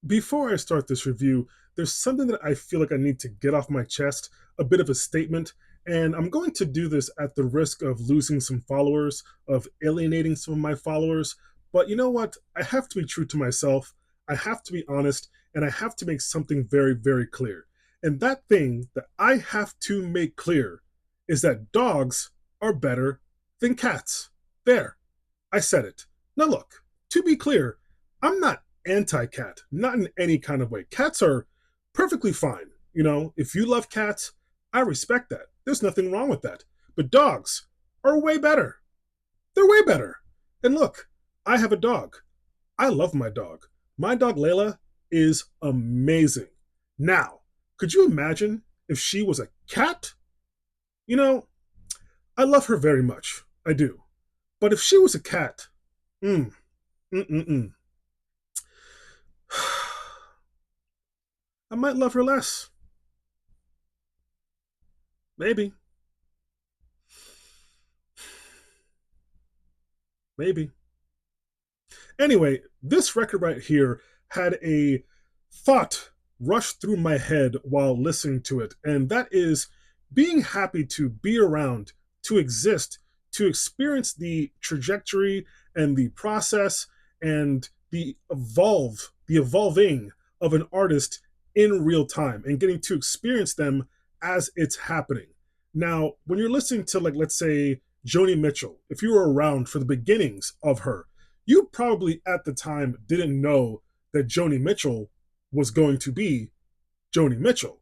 Before I start this review, there's something that I feel like I need to get off my chest, a bit of a statement, and I'm going to do this at the risk of losing some followers, of alienating some of my followers. But you know what? I have to be true to myself, I have to be honest, and I have to make something very, very clear. And that thing that I have to make clear is that dogs are better than cats. There, I said it. Now, look, to be clear, I'm not anti cat, not in any kind of way. Cats are perfectly fine. You know, if you love cats, I respect that. There's nothing wrong with that. But dogs are way better. They're way better. And look, I have a dog. I love my dog. My dog Layla is amazing. Now, could you imagine if she was a cat? You know, I love her very much. I do. But if she was a cat, mm, mm, mm, mm. I might love her less. Maybe. Maybe. Anyway, this record right here had a thought rush through my head while listening to it, and that is being happy to be around, to exist, to experience the trajectory and the process and the evolving of an artist in real time and getting to experience them as it's happening. Now, when you're listening to, like, let's say, Joni Mitchell, if you were around for the beginnings of her, you probably at the time didn't know that Joni Mitchell was going to be Joni Mitchell.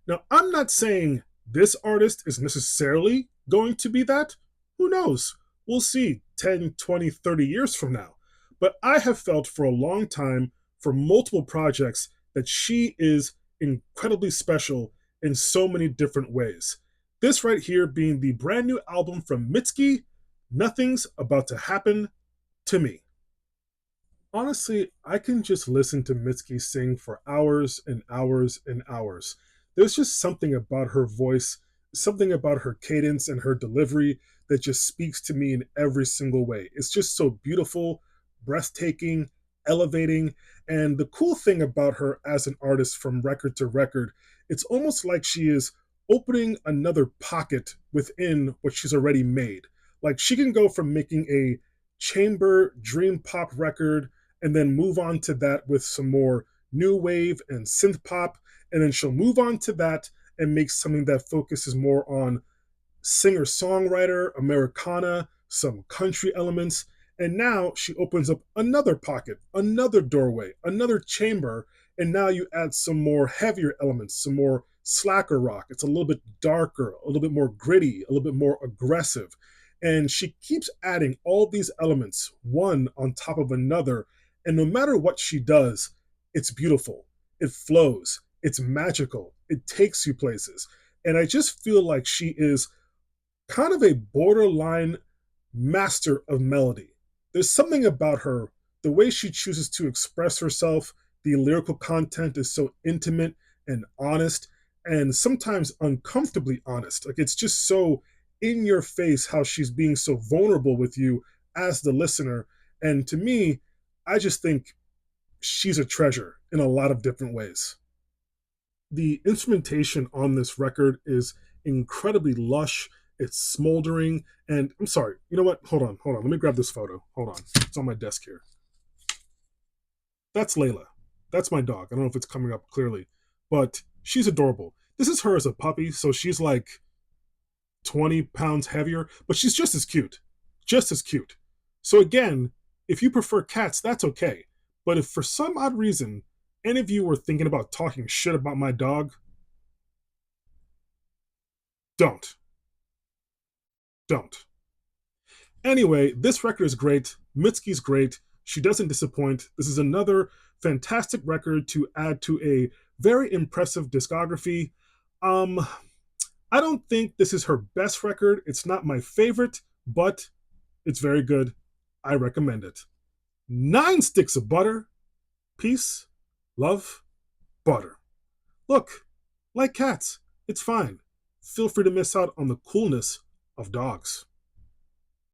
Now, I'm not saying this artist is necessarily going to be that. Who knows? We'll see 10, 20, 30 years from now. But I have felt for a long time, for multiple projects, that she is incredibly special in so many different ways. This right here being the brand new album from Mitski, Nothing's About to Happen to Me. Honestly, I can just listen to Mitski sing for hours and hours and hours. There's just something about her voice, something about her cadence and her delivery that just speaks to me in every single way. It's just so beautiful, breathtaking, elevating, and the cool thing about her as an artist from record to record, it's almost like she is opening another pocket within what she's already made. Like she can go from making a chamber dream pop record and then move on to that with some more new wave and synth pop, and then she'll move on to that and make something that focuses more on singer songwriter, Americana, some country elements. And now she opens up another pocket, another doorway, another chamber. And now you add some more heavier elements, some more slacker rock. It's a little bit darker, a little bit more gritty, a little bit more aggressive. And she keeps adding all these elements, one on top of another. And no matter what she does, it's beautiful. It flows. It's magical. It takes you places. And I just feel like she is kind of a borderline master of melody. There's something about her, the way she chooses to express herself, the lyrical content is so intimate and honest, and sometimes uncomfortably honest. Like it's just so in your face how she's being so vulnerable with you as the listener. And to me, I just think she's a treasure in a lot of different ways. The instrumentation on this record is incredibly lush. It's smoldering. And I'm sorry, you know what? Hold on. Let me grab this photo. Hold on. It's on my desk here. That's Layla. That's my dog. I don't know if it's coming up clearly, but she's adorable. This is her as a puppy, so she's like 20 pounds heavier, but she's just as cute. Just as cute. So again, if you prefer cats, that's okay. But if for some odd reason any of you were thinking about talking shit about my dog, don't. Don't. Anyway, this record is great. Mitski's great. She doesn't disappoint. This is another fantastic record to add to a very impressive discography. Um, I don't think this is her best record. It's not my favorite, but it's very good. I recommend it. 9 sticks of butter. Peace, love, butter. Look, like cats, it's fine. Feel free to miss out on the coolness of dogs.